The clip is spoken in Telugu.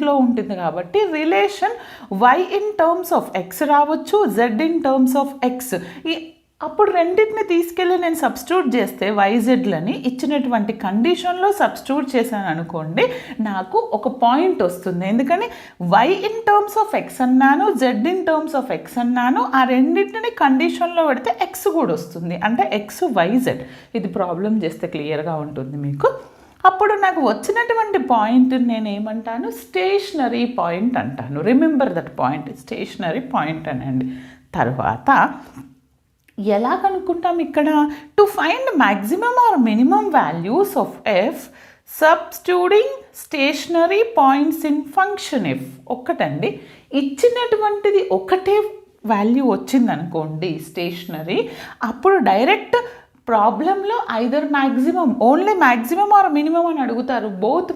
లో ఉంటుంది కాబట్టి relation y in terms of x రావచ్చు, z in terms of x. అప్పుడు రెండింటిని తీసుకెళ్ళి నేను సబ్స్టిట్యూట్ చేస్తే వైజెడ్లని ఇచ్చినటువంటి కండిషన్లో సబ్స్టిట్యూట్ చేశాను అనుకోండి, నాకు ఒక పాయింట్ వస్తుంది. ఎందుకని y in terms of x అన్నాను, z in terms of x అన్నాను, ఆ రెండింటిని కండిషన్లో పెడితే x కూడా వస్తుంది, అంటే x y z. ఇది ప్రాబ్లం చేస్తే క్లియర్గా ఉంటుంది మీకు. అప్పుడు నాకు వచ్చినటువంటి పాయింట్ నేను ఏమంటాను, స్టేషనరీ పాయింట్ అంటాను. Remember that point, stationary point అనండి. తర్వాత ఎలా కనుక్కుంటాం ఇక్కడ, to find maximum or minimum values of f substituting stationary points in function f. ఒక్కటండి, ఇచ్చినటువంటిది ఒకటే వాల్యూ వచ్చిందనుకోండి స్టేషనరీ, అప్పుడు డైరెక్ట్ ప్రాబ్లంలో either maximum, only maximum or minimum అని అడుగుతారు. బోత్